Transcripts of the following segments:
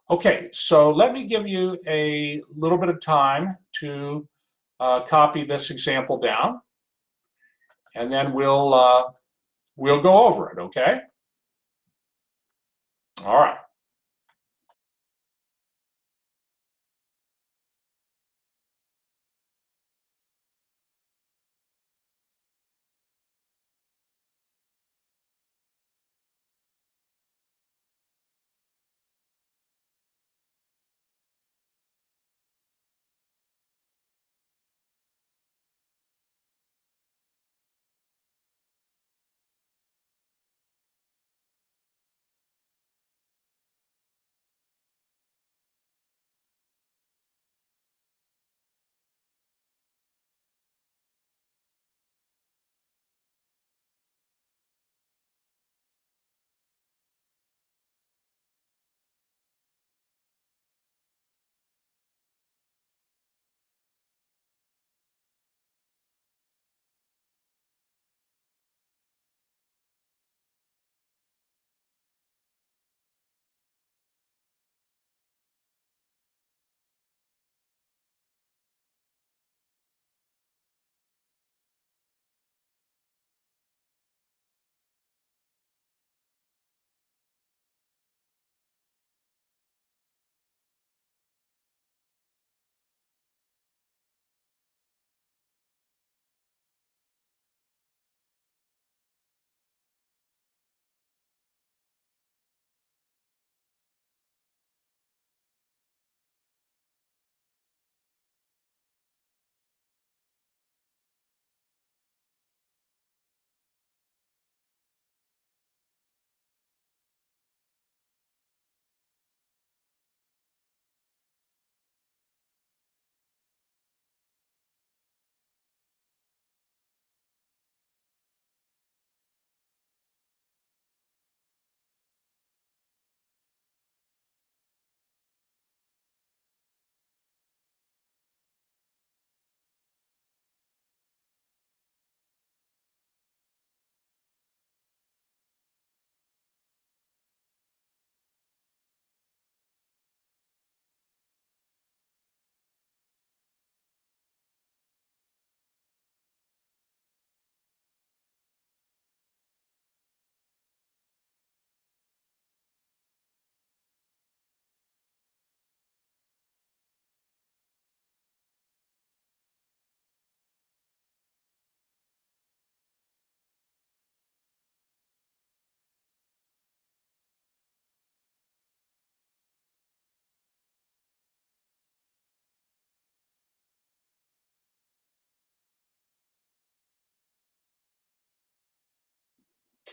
Okay, so let me give you a little bit of time to copy this example down, and then we'll go over it, okay? All right.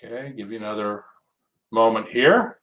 Okay, give you another moment here.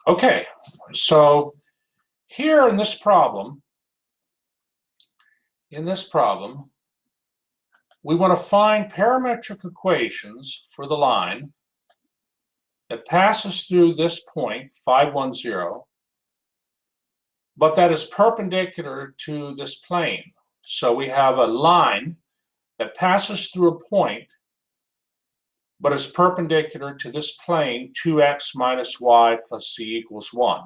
Okay, so here in this problem, we want to find parametric equations for the line that passes through this point, 510, but that is perpendicular to this plane. So we have a line that passes through a point, but is perpendicular to this plane, 2x minus y plus c equals 1.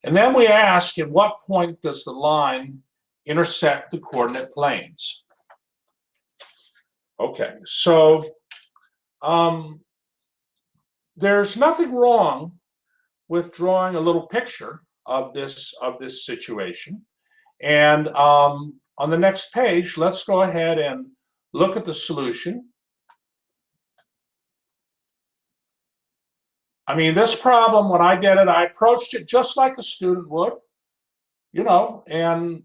And then we ask, at what point does the line intersect the coordinate planes? Okay, so there's nothing wrong with drawing a little picture of this situation. And on the next page, let's go ahead and look at the solution. I mean, this problem, when I did it, I approached it just like a student would, you know, and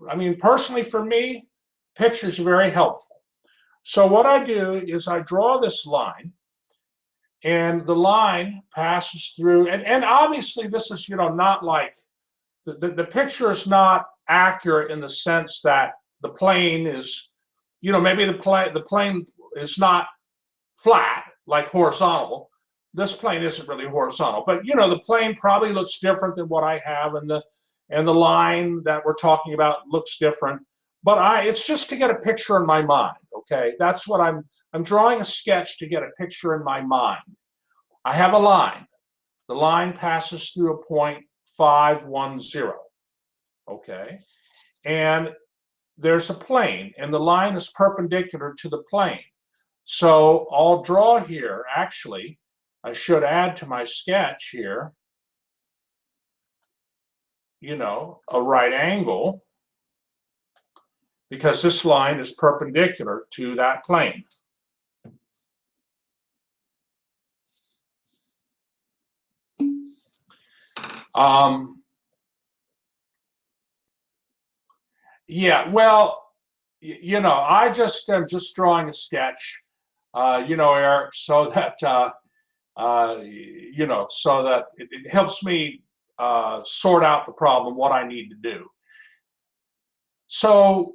I mean, personally for me, pictures are very helpful. So what I do is I draw this line, and the line passes through, and obviously this is, you know, not like, the picture is not accurate in the sense that the plane is, you know, maybe the plane is not flat, like horizontal. This plane isn't really horizontal, but, you know, the plane probably looks different than what I have, and the line that we're talking about looks different. But it's just to get a picture in my mind, okay? That's what I'm drawing a sketch to get a picture in my mind. I have a line. The line passes through a point 510, okay? And there's a plane, and the line is perpendicular to the plane. So I'll draw here, actually, I should add to my sketch here, you know, a right angle, because this line is perpendicular to that plane. Yeah, well, you know, I just am just drawing a sketch, you know, Eric, so that, you know, so that it helps me sort out the problem, what I need to do. So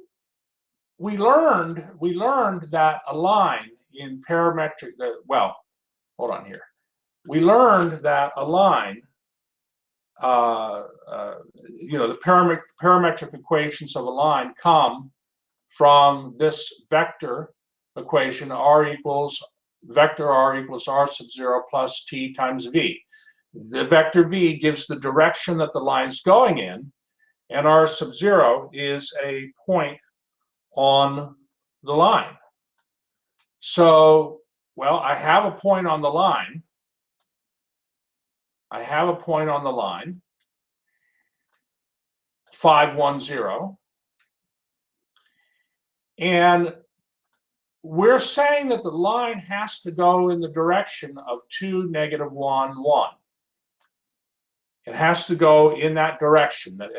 we learned that a line in parametric, well, hold on here. We learned that a line, you know, the parametric equations of a line come from this vector equation, vector r equals r sub 0 plus t times v. The vector v gives the direction that the line's going in, and r sub 0 is a point on the line. So, well, I have a point on the line. I have a point on the line, 510. And we're saying that the line has to go in the direction of 2, -1, 1. It has to go in that direction. That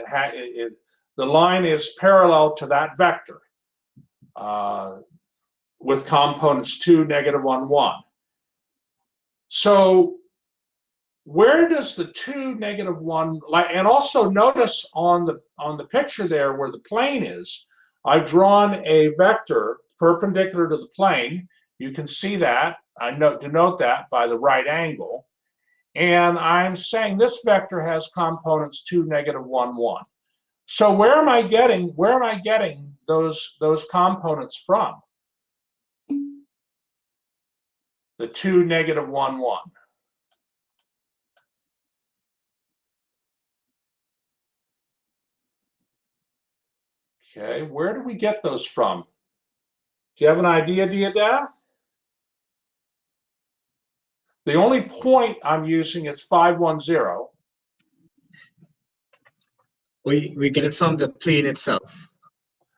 the line is parallel to that vector with components 2, -1, 1. So where does the 2, -1, and also notice on the picture there where the plane is, I've drawn a vector perpendicular to the plane. You can see that. I denote that by the right angle. And I'm saying this vector has components 2, -1, 1. So where am I getting those components from? The 2, -1, 1. Okay, where do we get those from? Do you have an idea, Diadath? The only point I'm using is 510. We get it from the plane itself.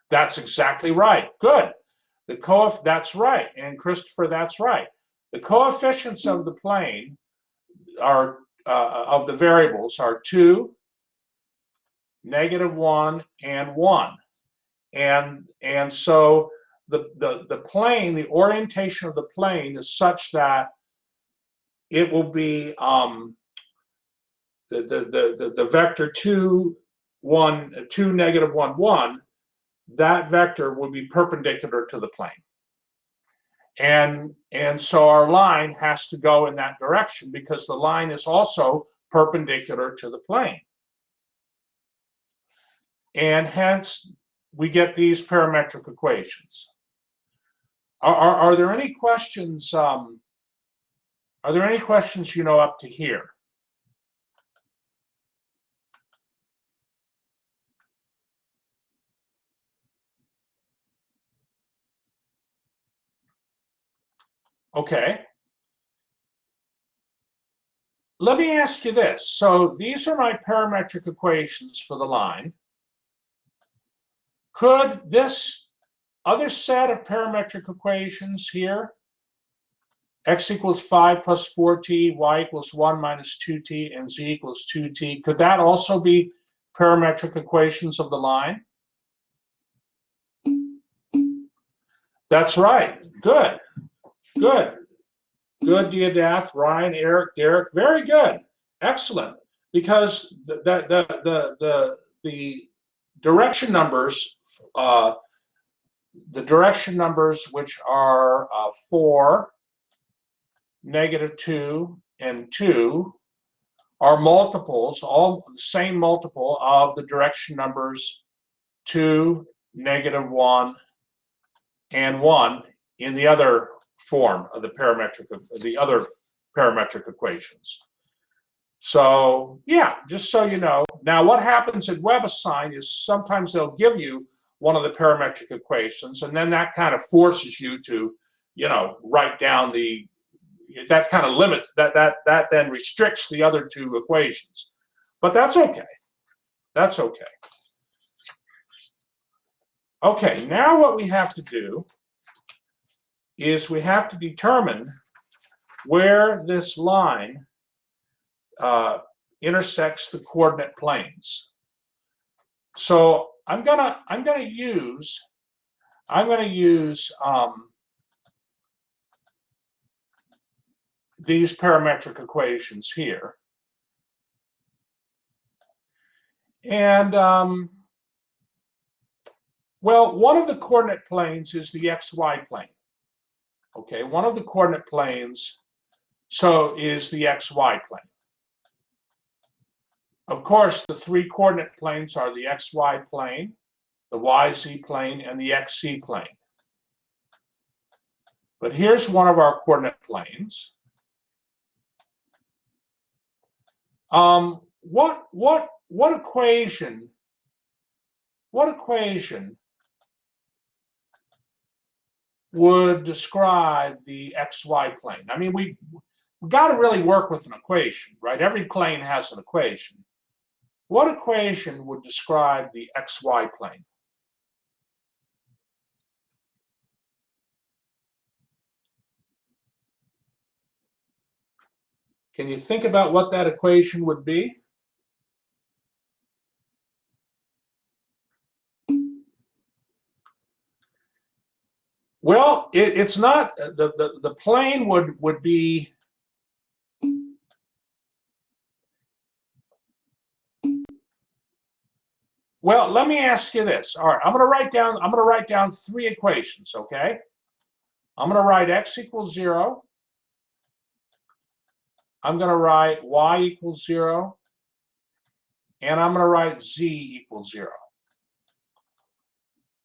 That's exactly right. Good. That's right. And Christopher, that's right. The coefficients of the plane are of the variables are 2, -1, and 1. And so the plane, the orientation of the plane is such that it will be the vector 2, -1, 1 that vector would be perpendicular to the plane. And so our line has to go in that direction because the line is also perpendicular to the plane. And hence, we get these parametric equations. Are there any questions? Are there any questions, up to here? Okay. Let me ask you this. So these are my parametric equations for the line. Could this other set of parametric equations here, x equals 5 plus 4t, y equals 1 minus 2t, and z equals 2t, could that also be parametric equations of the line? That's right. Good. Good. Good, Deodath, Ryan, Eric, Derek. Very good. Excellent. Because the direction numbers, which are 4, -2, and 2, are multiples, all the same multiple of the direction numbers 2, -1, and 1 in the other form of the other parametric equations. So yeah, just so you know. Now what happens at WebAssign is sometimes they'll give you one of the parametric equations, and then that kind of forces you to, write down that kind of limits, that then restricts the other two equations. But that's okay. That's okay. Okay, now what we have to do is we have to determine where this line intersects the coordinate planes. So I'm gonna use these parametric equations here, and well, one of the coordinate planes is the xy plane. Okay, one of the coordinate planes is the xy plane. Of course, the three coordinate planes are the xy plane, the yz plane, and the xc plane. But here's one of our coordinate planes. What equation would describe the xy plane? I mean, we've got to really work with an equation, right? Every plane has an equation. What equation would describe the xy plane? Can you think about what that equation would be? Well, it's not, the plane would be, well, let me ask you this. All right, I'm going to write down three equations, okay? I'm going to write x equals 0. I'm going to write y equals 0. And I'm going to write z equals 0.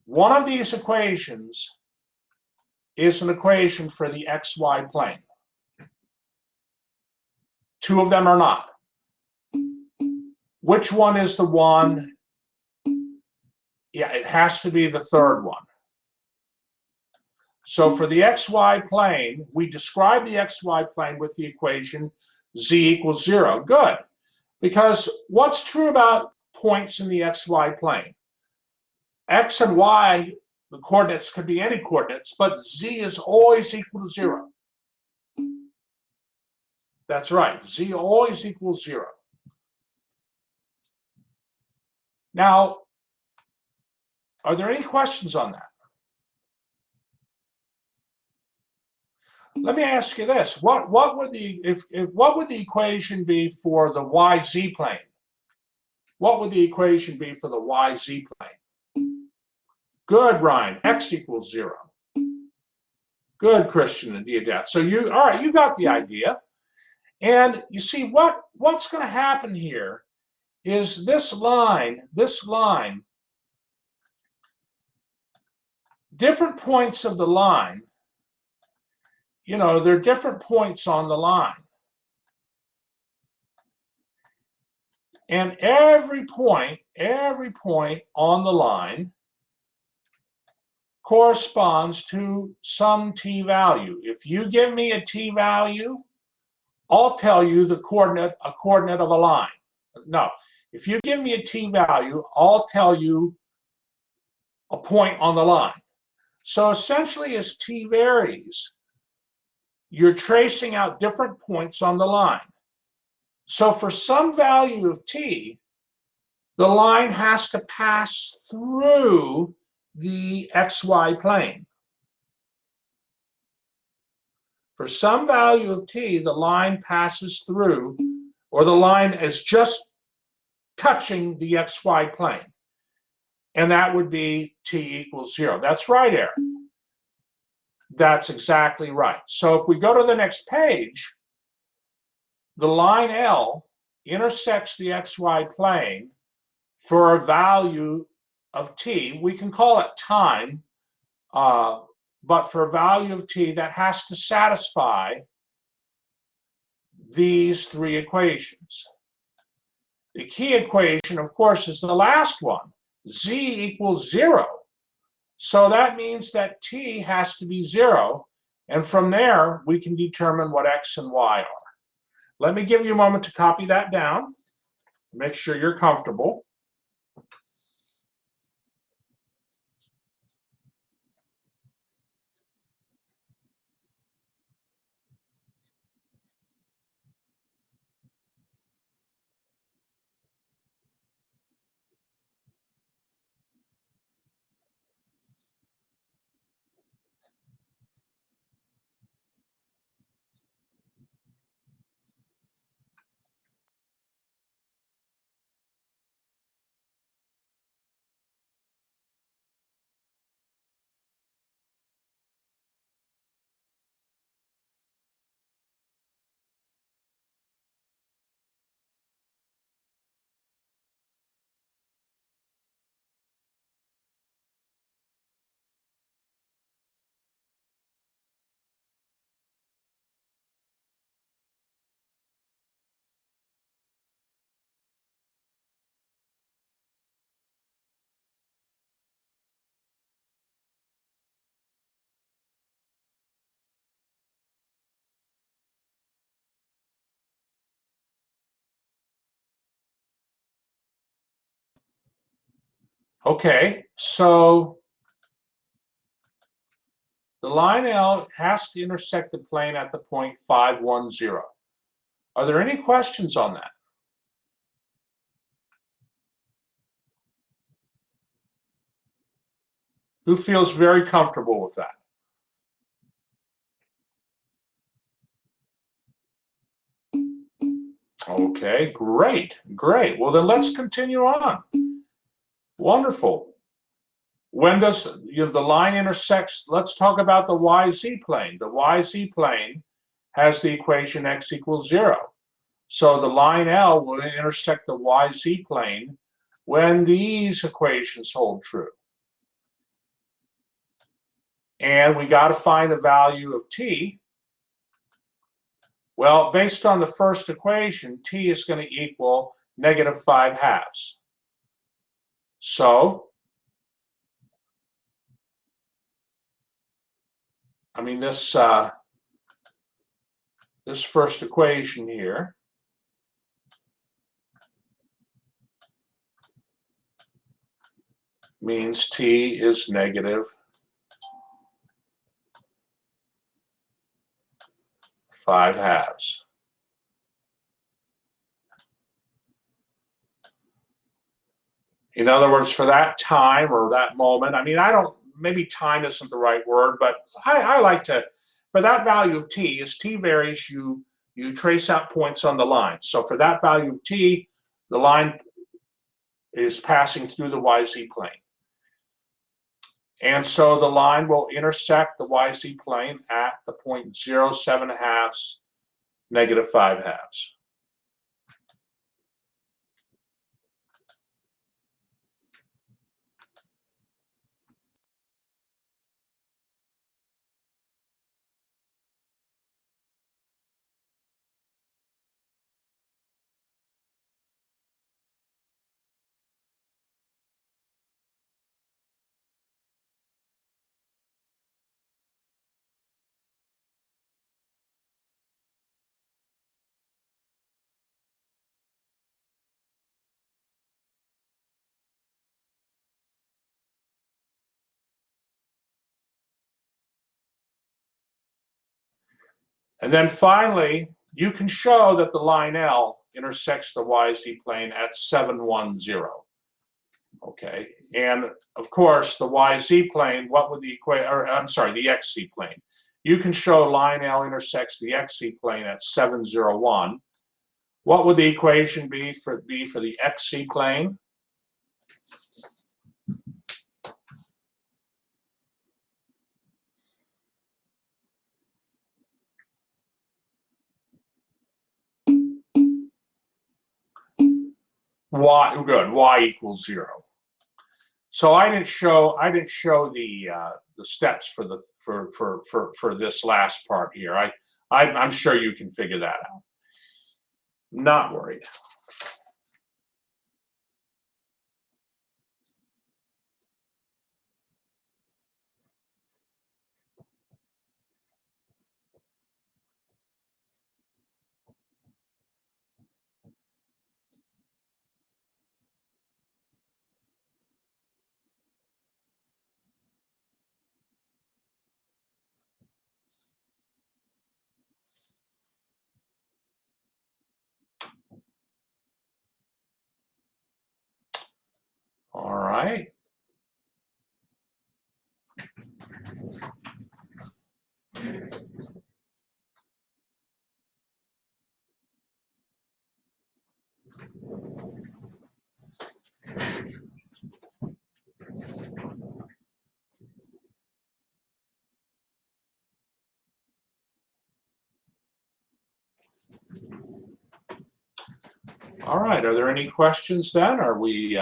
One of these equations is an equation for the xy plane. Two of them are not. Which one is the one? Yeah, it has to be the third one. So for the xy plane, we describe the xy plane with the equation z equals 0. Good. Because what's true about points in the xy plane? X and y, the coordinates could be any coordinates, but z is always equal to 0. That's right, z always equals 0. Now, are there any questions on that? Let me ask you this: what would the what would the equation be for the yz plane? What would the equation be for the yz plane? Good, Ryan. X equals 0. Good, Christian and Diadath. So all right, you got the idea. And you see what's going to happen here is this line, different points of the line, there are different points on the line. And every point on the line corresponds to some t value. If you give me a t value, I'll tell you a coordinate of a line. No, if you give me a t value, I'll tell you a point on the line. So essentially, as t varies, you're tracing out different points on the line. So for some value of t, the line has to pass through the xy plane. For some value of t, the line passes through, or the line is just touching the xy plane. And that would be t equals 0. That's right, Aaron. That's exactly right. So if we go to the next page, the line L intersects the xy plane for a value of t. We can call it time, but for a value of t that has to satisfy these three equations. The key equation, of course, is the last one, z equals 0. So that means that t has to be 0, and from there we can determine what x and y are. Let me give you a moment to copy that down. Make sure you're comfortable. Okay, so the line L has to intersect the plane at the point 5, 1, 0. Are there any questions on that? Who feels very comfortable with that? Okay, great. Well, then let's continue on. Wonderful. When does the line intersects? Let's talk about the YZ plane. The YZ plane has the equation x equals 0. So the line L will intersect the YZ plane when these equations hold true. And we got to find the value of t. Well, based on the first equation, t is going to equal -5/2. So, I mean, this first equation here means t is -5/2. In other words, for that time or that moment, I mean, maybe time isn't the right word, but I like to, for that value of t, as t varies, you trace out points on the line. So for that value of t, the line is passing through the YZ plane. And so the line will intersect the YZ plane at the point 0.07 halves, -5 halves. And then finally, you can show that the line L intersects the YZ plane at 710. Okay, and of course, the YZ plane, what would the the XZ plane. You can show line L intersects the XZ plane at 701. What would the equation be for the XZ plane? Y equals 0. So I didn't show the steps for this last part here. I'm sure you can figure that out. Not worried. All right. All right. Are there any questions then? Are we?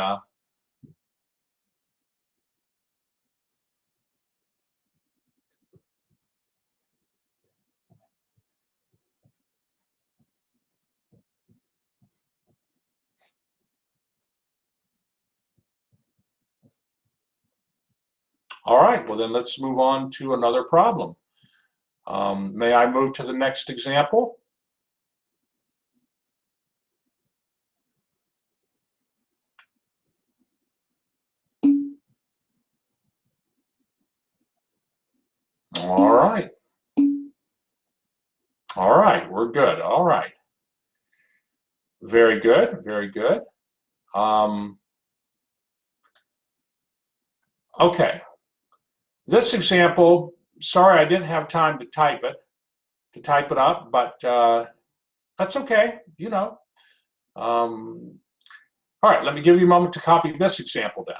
All right. Well, then let's move on to another problem. May I move to the next example? All right. All right. We're good. All right. Very good. Very good. Okay. This example, sorry I didn't have time to type it up, but that's okay, you know. All right, let me give you a moment to copy this example down.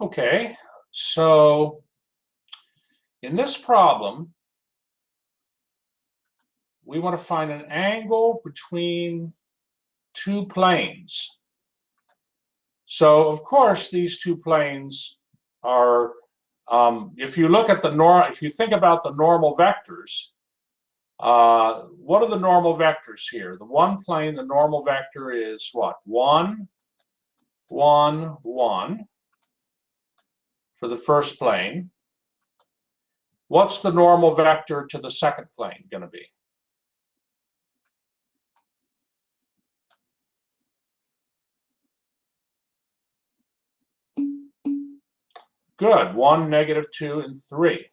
Okay, so in this problem, we want to find an angle between two planes. So of course, these two planes are, if you look at if you think about the normal vectors, what are the normal vectors here? The one plane, the normal vector is what? 1, 1, 1 for the first plane. What's the normal vector to the second plane going to be? Good, 1, -2, and 3.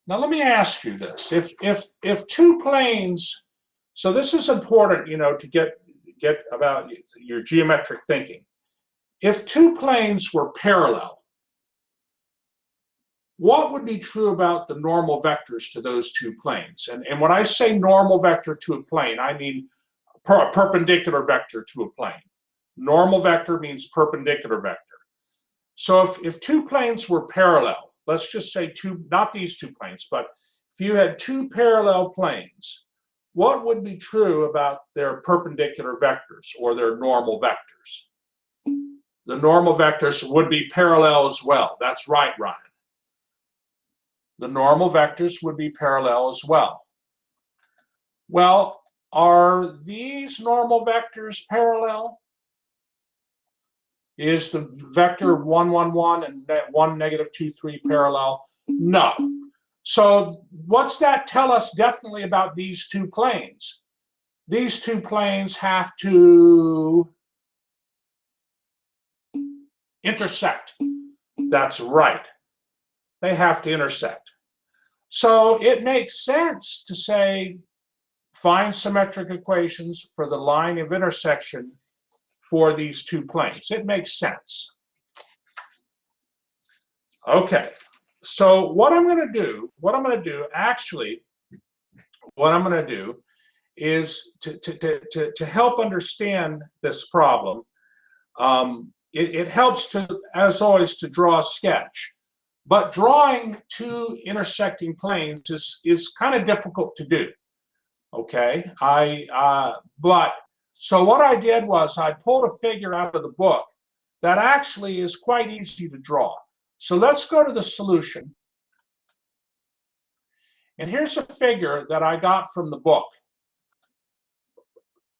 Now let me ask you this: if two planes, so this is important, you know, to get about your geometric thinking. If two planes were parallel, what would be true about the normal vectors to those two planes? And when I say normal vector to a plane, I mean a perpendicular vector to a plane. Normal vector means perpendicular vector. So if two planes were parallel, let's just say two, not these two planes, but if you had two parallel planes, what would be true about their perpendicular vectors or their normal vectors? The normal vectors would be parallel as well. That's right, Ryan. The normal vectors would be parallel as well. Well, are these normal vectors parallel? Is the vector 1, 1, 1 and 1, -2, 3 parallel? No. So what's that tell us definitely about these two planes? These two planes have to intersect. That's right. They have to intersect. So it makes sense to say, find symmetric equations for the line of intersection for these two planes. It makes sense. Okay, so what I'm going to do is to help understand this problem. It helps to, as always, to draw a sketch. But drawing two intersecting planes is kind of difficult to do. Okay, but so what I did was I pulled a figure out of the book that actually is quite easy to draw. So let's go to the solution. And here's a figure that I got from the book.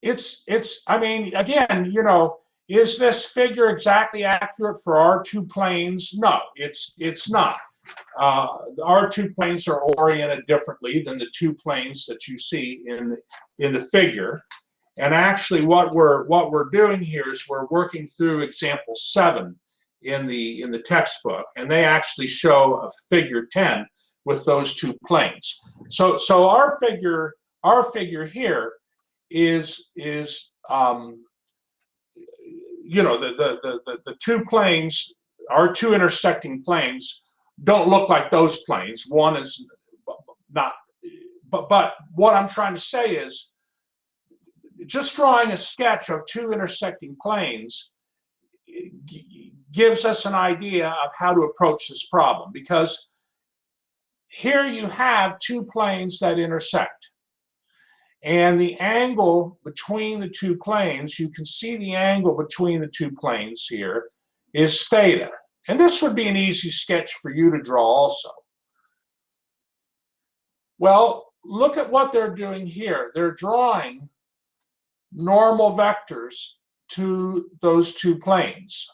I mean, again, you know, is this figure exactly accurate for our two planes? No, it's not. Our two planes are oriented differently than the two planes that you see in the figure. And actually, what we're doing here is we're working through example 7 in the textbook, and they actually show a figure 10 with those two planes. So our figure here is you know, the two planes, our two intersecting planes, don't look like those planes. One is not, but what I'm trying to say is, just drawing a sketch of two intersecting planes gives us an idea of how to approach this problem, because here you have two planes that intersect. And the angle between the two planes, you can see the angle between the two planes here is theta. And this would be an easy sketch for you to draw also. Well, look at what they're doing here. They're drawing normal vectors to those two planes.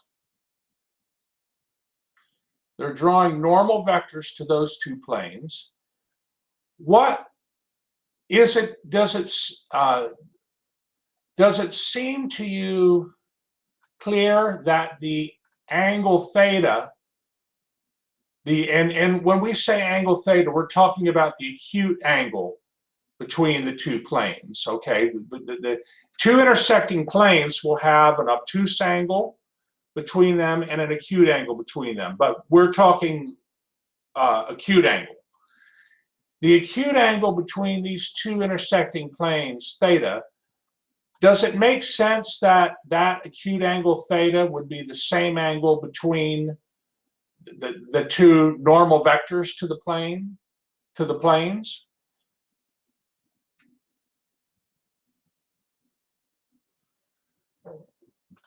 They're drawing normal vectors to those two planes. What is it? Does it seem to you clear that the angle theta, and when we say angle theta, we're talking about the acute angle between the two planes, okay? The two intersecting planes will have an obtuse angle between them and an acute angle between them, but we're talking acute angle. the acute angle between these two intersecting planes, theta, does it make sense that that acute angle theta would be the same angle between the two normal vectors to the plane, to the planes?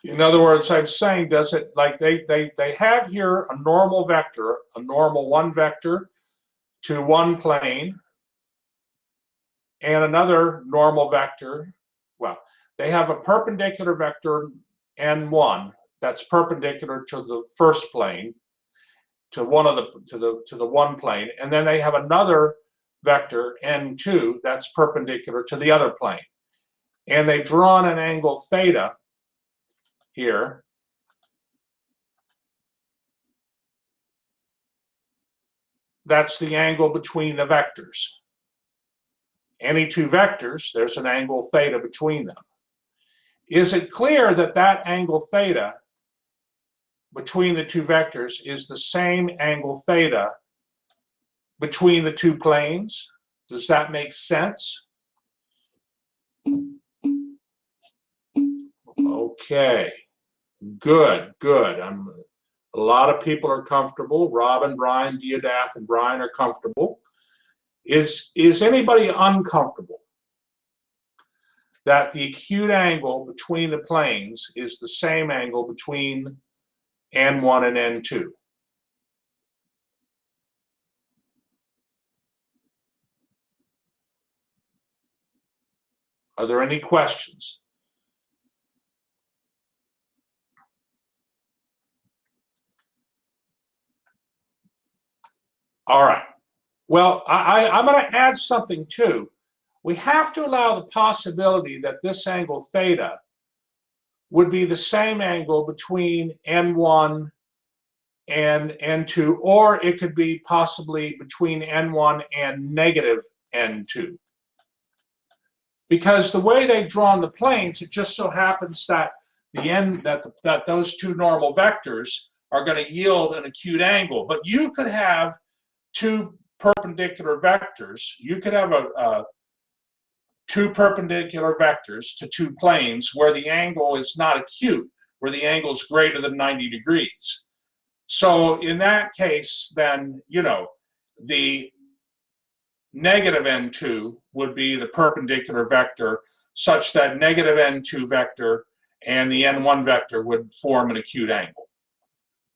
In other words, I'm saying, does it, like they have here a normal vector, a normal one vector to one plane, and another normal vector. Well, they have a perpendicular vector n1 that's perpendicular to the first plane, to one of the one plane, and then they have another vector n2 that's perpendicular to the other plane, and they've drawn an angle theta here. That's the angle between the vectors. Any two vectors, there's an angle theta between them. Is it clear that that angle theta between the two vectors is the same angle theta between the two planes? Does that make sense? Okay, good, good. A lot of people are comfortable. Robin, Brian, Diodath, and Brian are comfortable. Is anybody uncomfortable that the acute angle between the planes is the same angle between n1 and n2? Are there any questions? All right. Well, I'm going to add something too. We have to allow the possibility that this angle theta would be the same angle between n1 and n2, or it could be possibly between n1 and negative n2. Because the way they've drawn the planes, it just so happens that that those two normal vectors are going to yield an acute angle. But you could have two perpendicular vectors. You could have two perpendicular vectors to two planes where the angle is not acute, where the angle is greater than 90 degrees. So in that case, then, you know, the negative n2 would be the perpendicular vector such that negative n2 vector and the n1 vector would form an acute angle.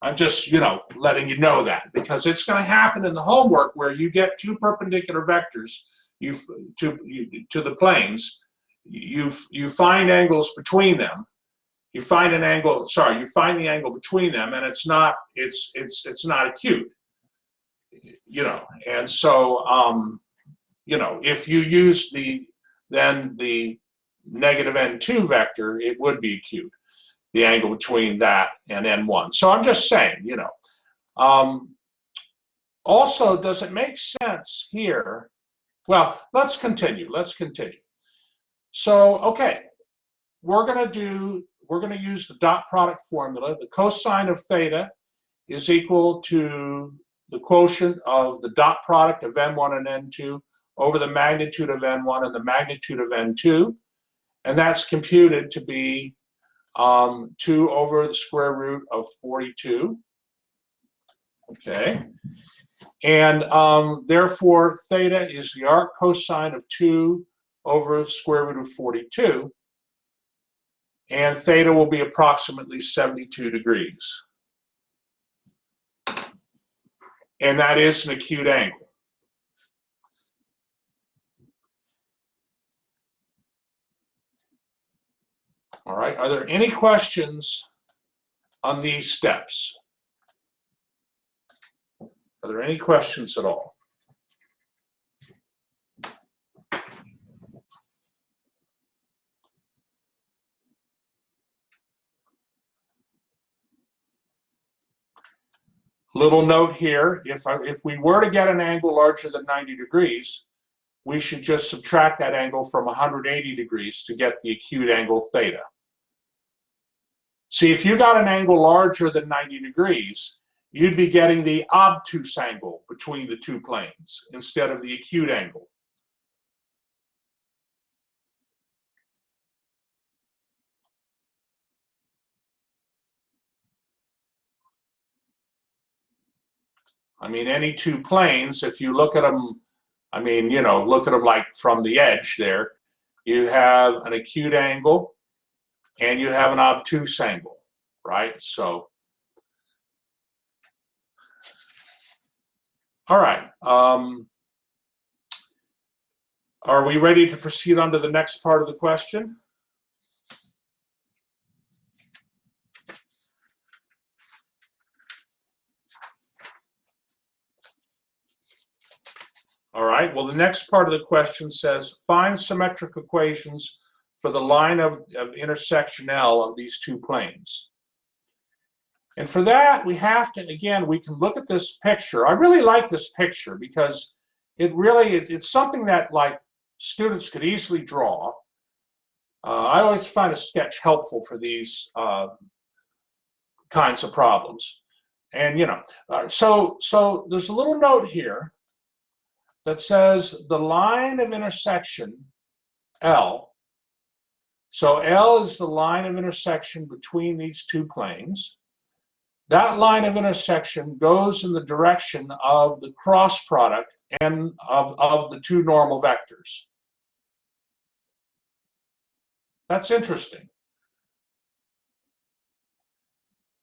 I'm just, you know, letting you know that, because it's going to happen in the homework where you get two perpendicular vectors to the planes. You find angles between them. You find an angle. Sorry, you find the angle between them, and it's not not acute. You know, and so you know, if you use then the negative n2 vector, it would be acute, the angle between that and n1. So I'm just saying, you know. Also, does it make sense here? Well, let's continue. Let's continue. So, okay, we're going to use the dot product formula. The cosine of theta is equal to the quotient of the dot product of n1 and n2 over the magnitude of n1 and the magnitude of n2, and that's computed to be 2 over the square root of 42. Okay, and therefore theta is the arc cosine of 2 over the square root of 42, and theta will be approximately 72 degrees. And that is an acute angle. All right, are there any questions on these steps? Are there any questions at all? Little note here, if we were to get an angle larger than 90 degrees, we should just subtract that angle from 180 degrees to get the acute angle theta. See, if you got an angle larger than 90 degrees, you'd be getting the obtuse angle between the two planes instead of the acute angle. I mean, any two planes, if you look at them, I mean, you know, look at them like from the edge there, you have an acute angle and you have an obtuse angle, right? So, all right. Are we ready to proceed on to the next part of the question? All right, well, the next part of the question says, find symmetric equations for the line of intersection L of these two planes. And for that, we have to, again, we can look at this picture. I really like this picture because it really, it's something that like students could easily draw. I always find a sketch helpful for these kinds of problems. And, you know, so there's a little note here that says the line of intersection L. So L is the line of intersection between these two planes. That line of intersection goes in the direction of the cross product and of the two normal vectors. That's interesting.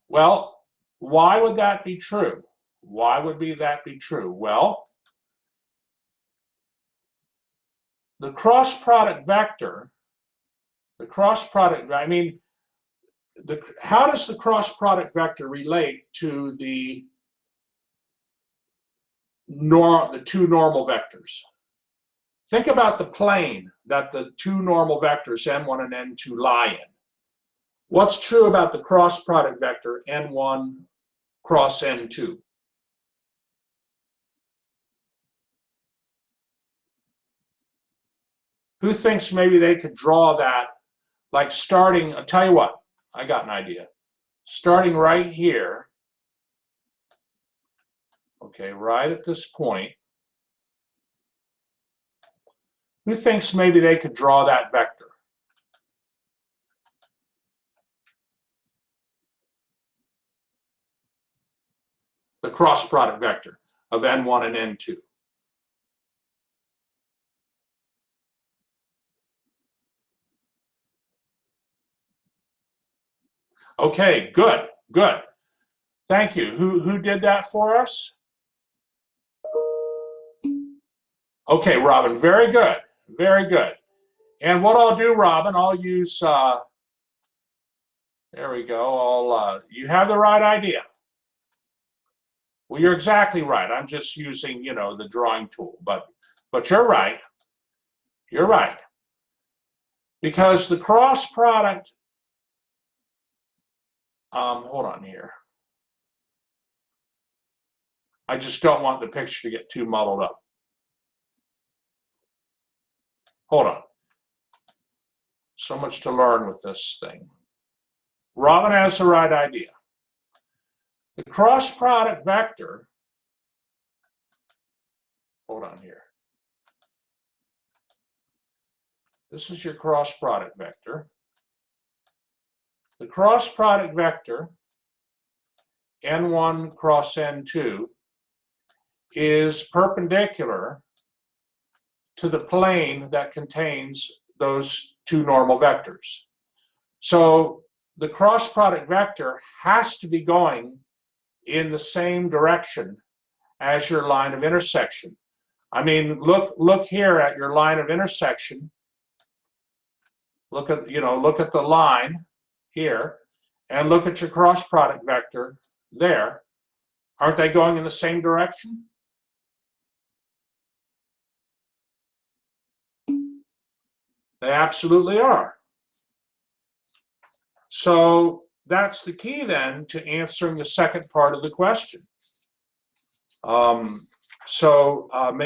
Well, why would that be true? Why would that be true? Well, the cross product vector, I mean, how does the cross product vector relate to the two normal vectors? Think about the plane that the two normal vectors n1 and n2 lie in. What's true about the cross product vector n1 cross n2? Who thinks maybe they could draw that, like starting, I'll tell you what, I got an idea. Starting right here, okay, right at this point, who thinks maybe they could draw that vector? The cross product vector of n1 and n2. Okay, good, good. Thank you. Who did that for us? Okay, Robin, very good, very good. And what I'll do, Robin, I'll use, there we go, you have the right idea. Well, you're exactly right. I'm just using, you know, the drawing tool, but you're right. You're right. Because the cross product, hold on here. I just don't want the picture to get too muddled up. Hold on. So much to learn with this thing. Robin has the right idea. The cross product vector, hold on here. This is your cross product vector. The cross product vector, n1 cross n2, is perpendicular to the plane that contains those two normal vectors. So the cross product vector has to be going in the same direction as your line of intersection. I mean, look here at your line of intersection. Look at, you know, look at the line here and look at your cross product vector there. Aren't they going in the same direction? They absolutely are. So that's the key then to answering the second part of the question. May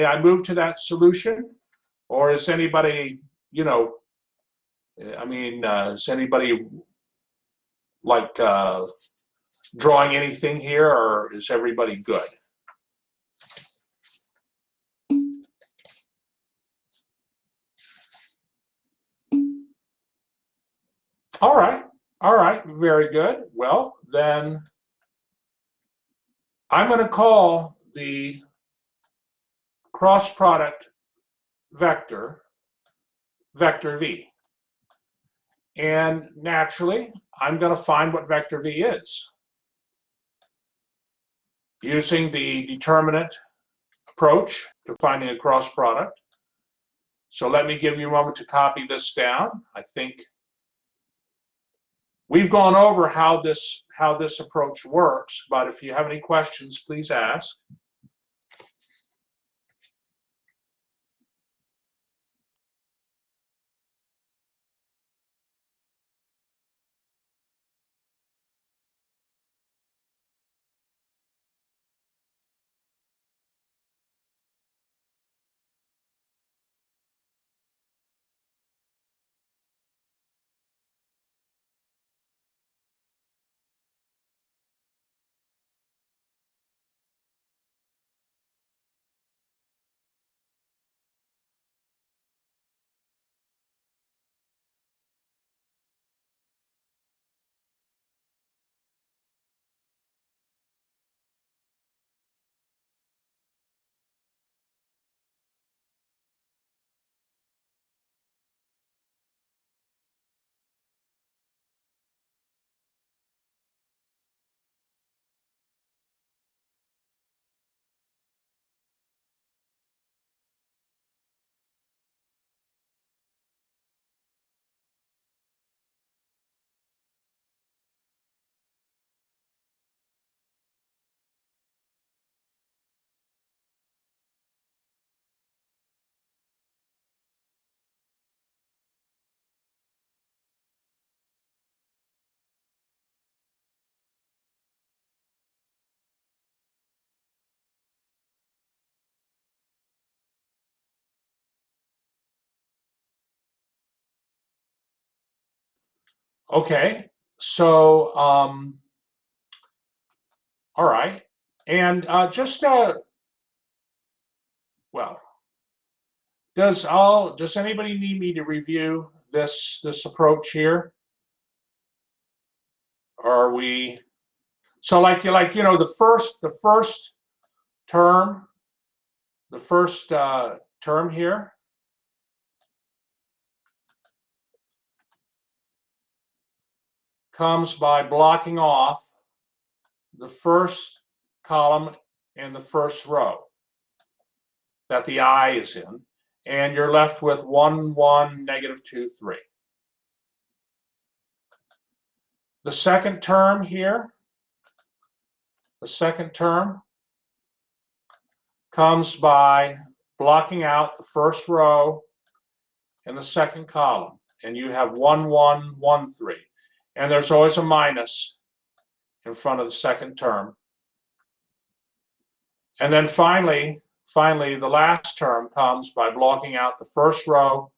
I move to that solution? Or is anybody, you know, I mean, is anybody like drawing anything here, or is everybody good? All right, very good. Well, then I'm going to call the cross product vector vector v. And naturally, I'm going to find what vector v is using the determinant approach to finding a cross product. So let me give you a moment to copy this down. I think we've gone over how this approach works, but if you have any questions, please ask. Okay, so all right, and well, does anybody need me to review this approach here? Or are we, so like the first term, term here comes by blocking off the first column and the first row that the I is in, and you're left with 1, 1, negative 2, 3. The second term here, the second term comes by blocking out the first row and the second column, and you have 1, 1, 1, 3. And there's always a minus in front of the second term. And then finally, the last term comes by blocking out the first row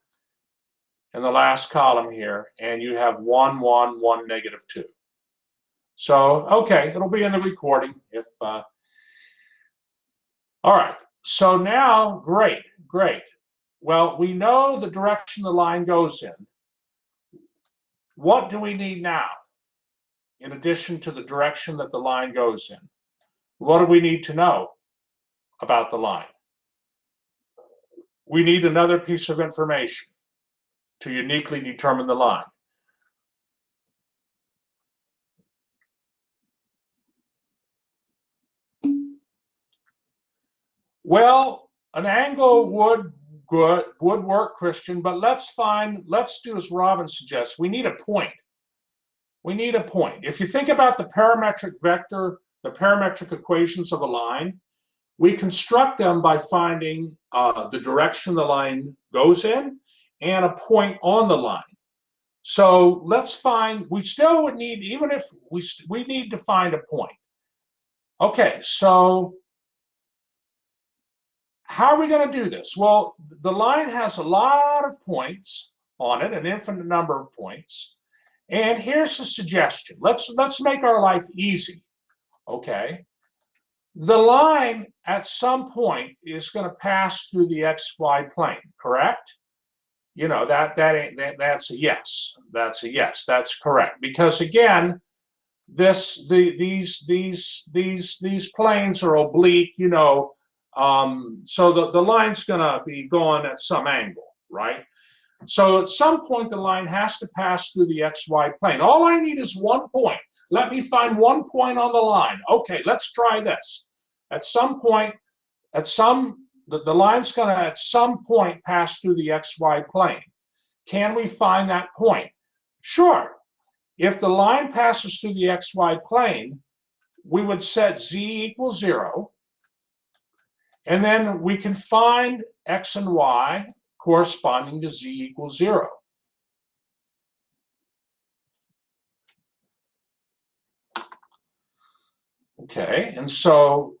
and the last column here, and you have 1, 1, 1, negative 2. So, okay, it'll be in the recording if, all right, so now, great. Well, we know the direction the line goes in. What do we need now, in addition to the direction that the line goes in? What do we need to know about the line? We need another piece of information to uniquely determine the line. Well, an angle would work, Christian, but let's do as Robin suggests. We need a point. We need a point. If you think about the parametric vector, the parametric equations of a line, we construct them by finding the direction the line goes in and a point on the line. So let's find, we still would need, even if we need to find a point. Okay, so how are we going to do this? Well, the line has a lot of points on it, an infinite number of points. And here's a suggestion. Let's make our life easy, okay? The line at some point is going to pass through the XY plane, correct? You know, that's a yes. That's a yes. That's correct. Because again, these planes are oblique, you know, so the line's going to be going at some angle, right? So at some point, the line has to pass through the XY plane. All I need is 1 point. Let me find 1 point on the line. Okay, let's try this. At some point, the line's going to at some point pass through the XY plane. Can we find that point? Sure. If the line passes through the XY plane, we would set z equals 0. And then we can find x and y corresponding to z equals 0. Okay, and so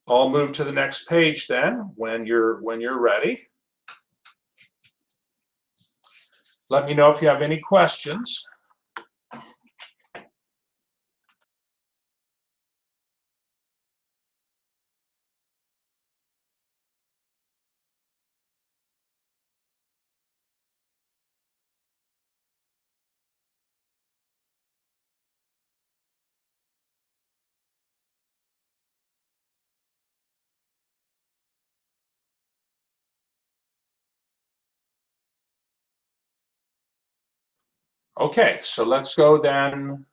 I'll move to the next page then when you're ready. Let me know if you have any questions. Okay, so let's go then.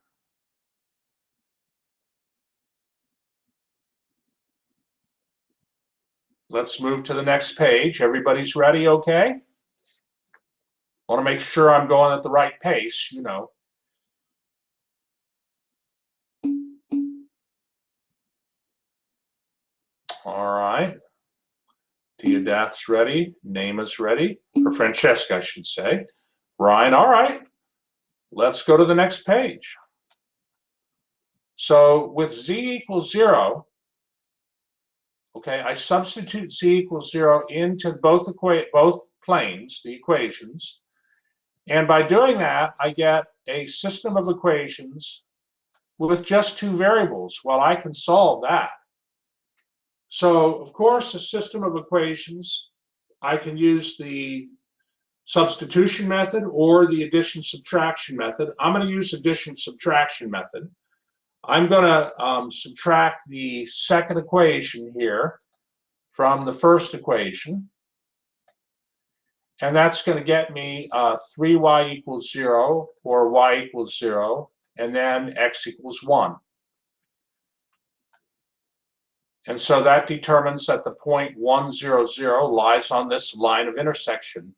Let's move to the next page. Everybody's ready, okay? I want to make sure I'm going at the right pace, you know. All right. Theodath's ready. Nama's ready. Or Francesca, I should say. Ryan, all right. Let's go to the next page. So with z equals 0, okay, I substitute z equals 0 into both planes, the equations. And by doing that, I get a system of equations with just 2 variables. Well, I can solve that. So, of course, a system of equations, I can use the substitution method or the addition-subtraction method. I'm going to use addition-subtraction method. I'm going to subtract the second equation here from the first equation. And that's going to get me 3y equals 0 or y equals 0, and then x equals 1. And so that determines that the point 1, 0, 0 lies on this line of intersection.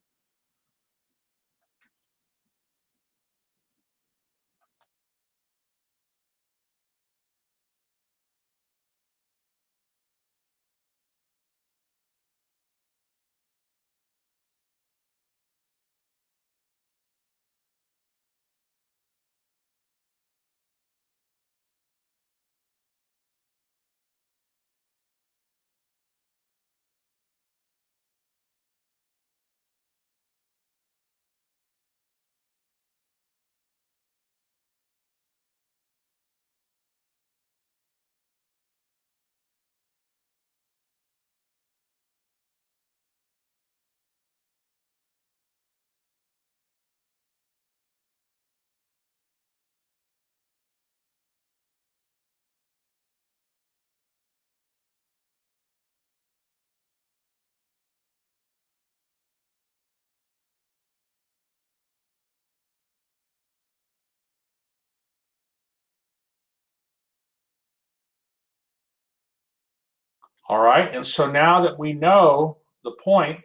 All right, and so now that we know the point,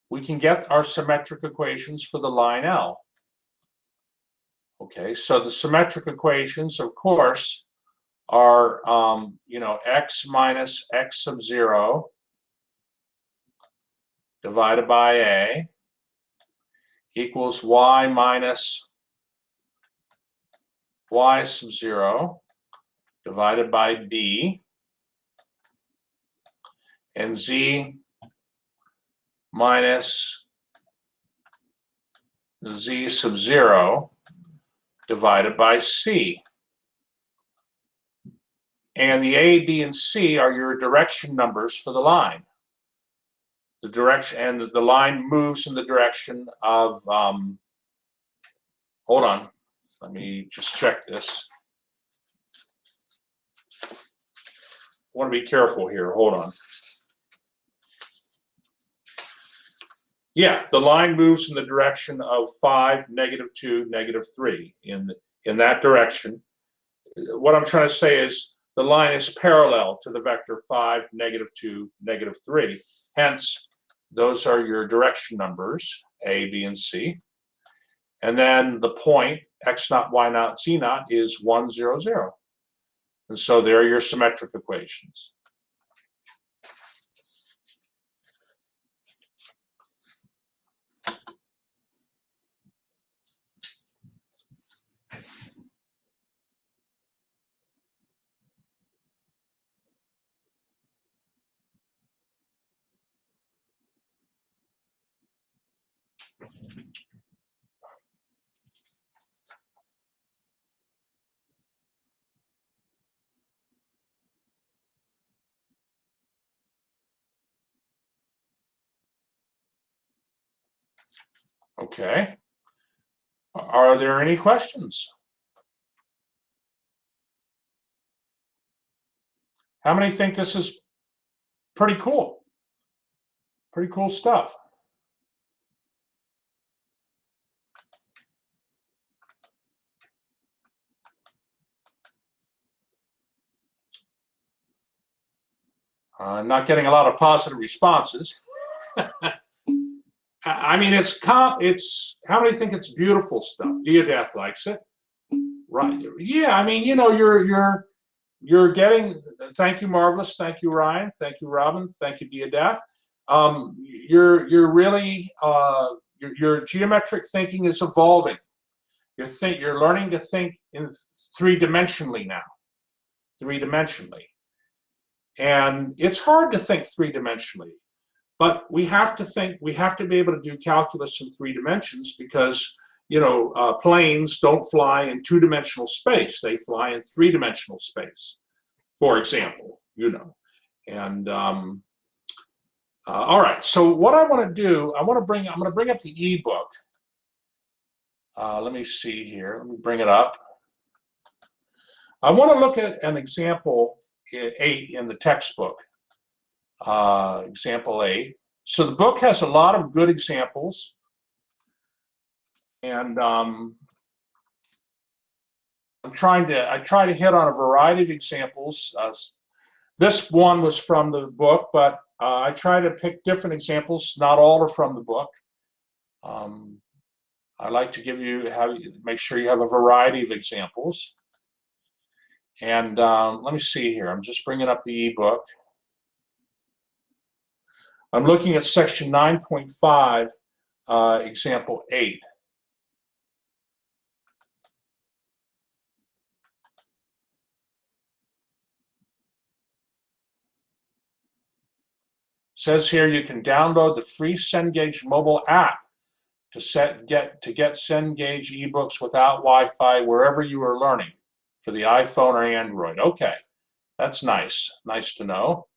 we can get our symmetric equations for the line L. Okay, so the symmetric equations, of course, are, you know, x minus x sub 0 divided by a equals y minus y sub 0 divided by b, and z minus z sub 0 divided by c. And the A, B, and C are your direction numbers for the line. The direction, and the line moves in the direction of, hold on, let me just check this. I want to be careful here, hold on. Yeah, the line moves in the direction of 5, -2, -3, in that direction. What I'm trying to say is the line is parallel to the vector 5, -2, -3. Hence, those are your direction numbers, A, B, and C. And then the point, x naught, y naught, z naught, is 1, 0, 0. And so there are your symmetric equations. Okay. Are there any questions? How many think this is pretty cool? Pretty cool stuff. Not getting a lot of positive responses. I mean, it's how many think it's beautiful stuff? Deodath likes it, right? Yeah, I mean, you know, you're getting. Thank you, Marvelous. Thank you, Ryan. Thank you, Robin. Thank you, Deodath. You're really your geometric thinking is evolving. You're learning to think in three-dimensionally now, three-dimensionally, and it's hard to think three-dimensionally. But we have to think, we have to be able to do calculus in 3 dimensions because, you know, planes don't fly in 2-dimensional space. They fly in 3-dimensional space, for example, you know. And all right, so what I want to do, I'm going to bring up the ebook. Let me see here. Let me bring it up. I want to look at an example 8 in the textbook. Example 8. So the book has a lot of good examples, and I try to hit on a variety of examples. This one was from the book, but I try to pick different examples. Not all are from the book. I like to make sure you have a variety of examples. And let me see here. I'm just bringing up the ebook. I'm looking at section 9.5, example 8. It says here you can download the free Cengage mobile app to get Cengage ebooks without Wi-Fi wherever you are learning for the iPhone or Android. Okay, that's nice. Nice to know.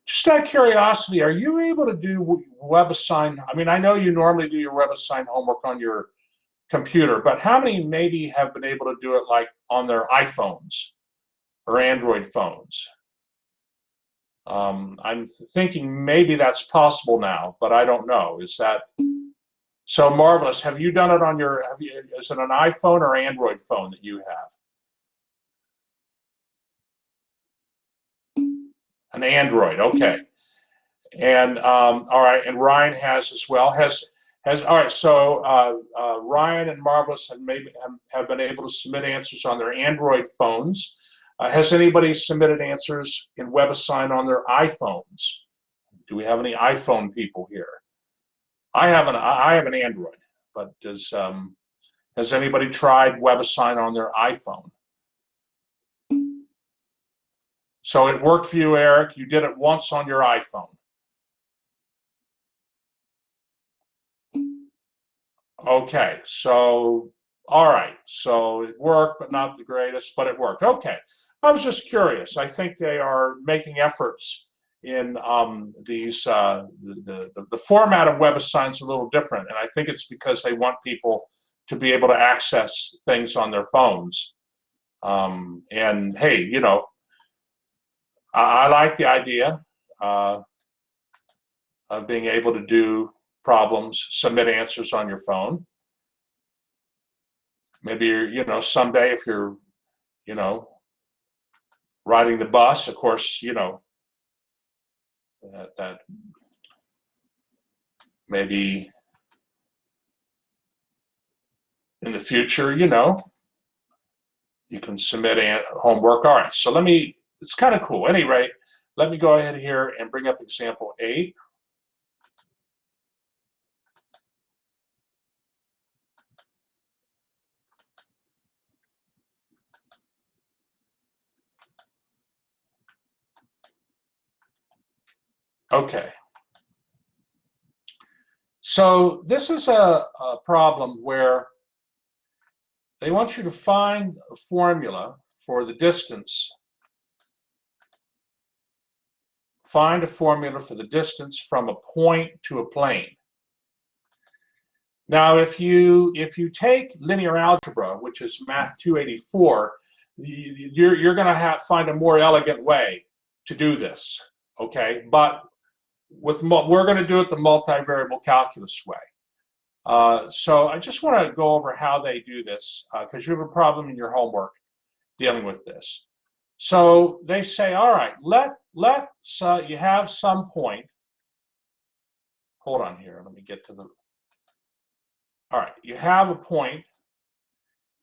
Just out of curiosity, are you able to do WebAssign? I mean, I know you normally do your WebAssign homework on your computer, but how many maybe have been able to do it like on their iPhones or Android phones? I'm thinking maybe that's possible now, but I don't know. Is that so? Marvelous. Have you done it on your? Is it an iPhone or Android phone that you have? An Android. Okay. And all right. And Ryan has as well. Has all right. So Ryan and Marvelous have been able to submit answers on their Android phones. Has anybody submitted answers in WebAssign on their iPhones? Do we have any iPhone people here? I have an Android, but has anybody tried WebAssign on their iPhone? So it worked for you, Eric. You did it once on your iPhone. Okay, so, all right. So it worked, but not the greatest, but it worked. Okay. I was just curious. I think they are making efforts in these, the format of WebAssign is a little different, and I think it's because they want people to be able to access things on their phones. And hey, you know, I like the idea of being able to do problems, submit answers on your phone. Maybe you're, you know, someday if you're, you know, riding the bus, of course, you know, that maybe in the future, you know, you can submit homework. All right, so it's kind of cool. At any rate, let me go ahead here and bring up example 8. Okay. So this is a problem where they want you to find a formula for the distance. Find a formula for the distance from a point to a plane. Now, if you take linear algebra, which is Math 284, you're going to find a more elegant way to do this. Okay, but we're going to do it the multivariable calculus way. So I just want to go over how they do this because you have a problem in your homework dealing with this. So they say, all right, let's you have some point. Hold on here. Let me get to the. All right, you have a point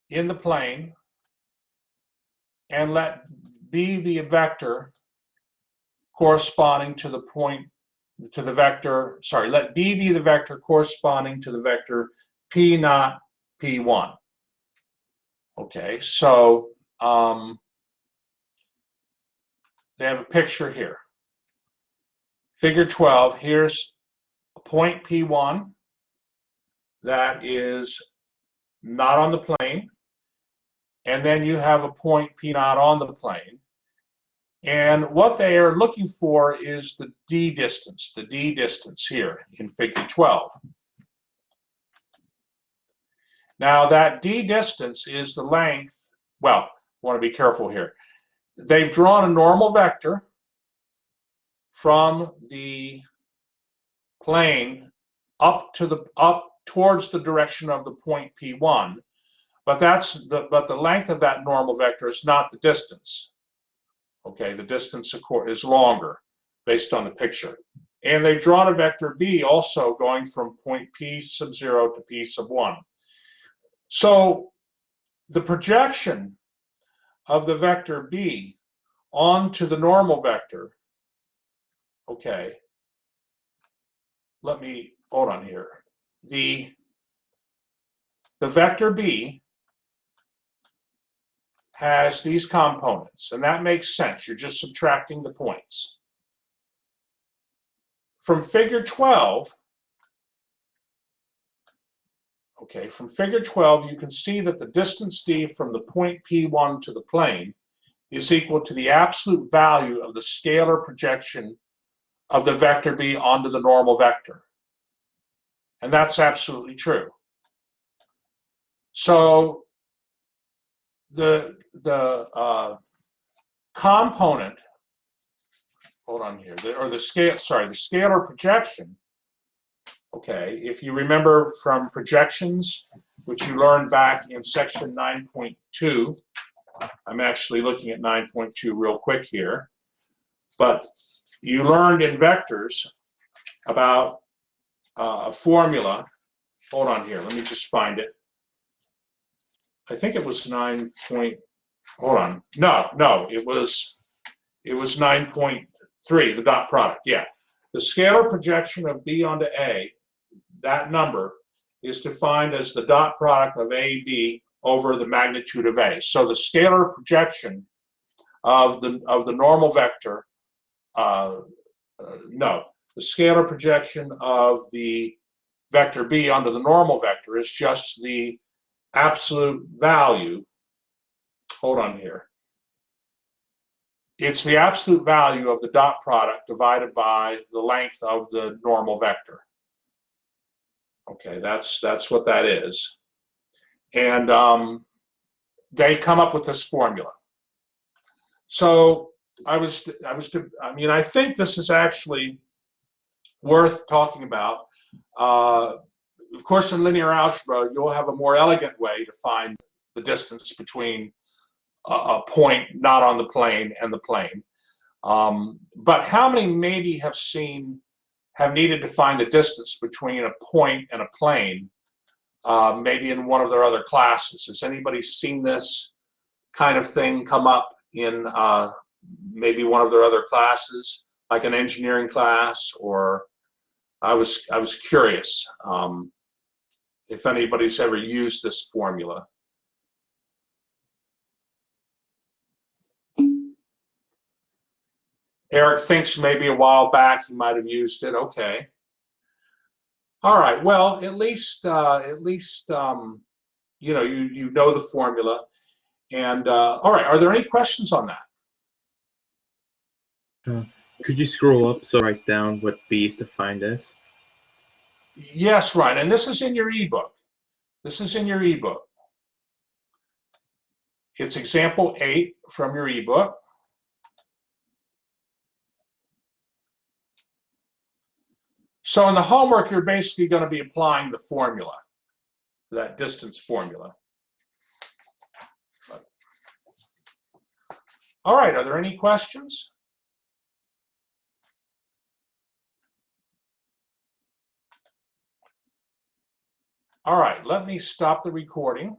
in the plane, and let B be a vector corresponding to the point to the vector. Sorry, let B be the vector corresponding to the vector P naught P1. Okay, so they have a picture here. Figure 12, here's a point P1 that is not on the plane, and then you have a point P naught on the plane. And what they are looking for is the D distance here in figure 12. Now that D distance is the length, well, I want to be careful here. They've drawn a normal vector from the plane up towards the direction of the point P1, but the length of that normal vector is not the distance. Okay, the distance is longer based on the picture. And they've drawn a vector B also going from point P sub 0 to P sub 1. So the projection of the vector B onto the normal vector, okay, let me, hold on here. The vector B has these components, and that makes sense. You're just subtracting the points. From figure 12, okay, from figure 12, you can see that the distance D from the point P1 to the plane is equal to the absolute value of the scalar projection of the vector B onto the normal vector. And that's absolutely true. So the component, hold on here, the scalar projection, okay, if you remember from projections, which you learned back in section 9.2, I'm actually looking at 9.2 real quick here, but you learned in vectors about a formula. Hold on here, let me just find it. I think it was 9. Hold on. No, it was 9.3, the dot product. Yeah. The scalar projection of B onto A, that number, is defined as the dot product of AB over the magnitude of A. So the scalar projection of the normal vector, no, the scalar projection of the vector b onto the normal vector is just the absolute value. Hold on here. It's the absolute value of the dot product divided by the length of the normal vector. Okay, that's what that is. And they come up with this formula. So I mean, I think this is actually worth talking about. Of course, in linear algebra, you'll have a more elegant way to find the distance between a point not on the plane and the plane. But how many maybe have needed to find the distance between a point and a plane, maybe in one of their other classes? Has anybody seen this kind of thing come up in maybe one of their other classes, like an engineering class? Or I was curious if anybody's ever used this formula. Eric thinks maybe a while back he might have used it. Okay. All right. Well, at least you know, you know the formula. And all right. Are there any questions on that? Could you scroll up so I write down what B is defined as? Yes, Ryan. And this is in your ebook. This is in your ebook. It's example 8 from your ebook. So in the homework, you're basically going to be applying the formula, that distance formula. All right, are there any questions? All right, let me stop the recording.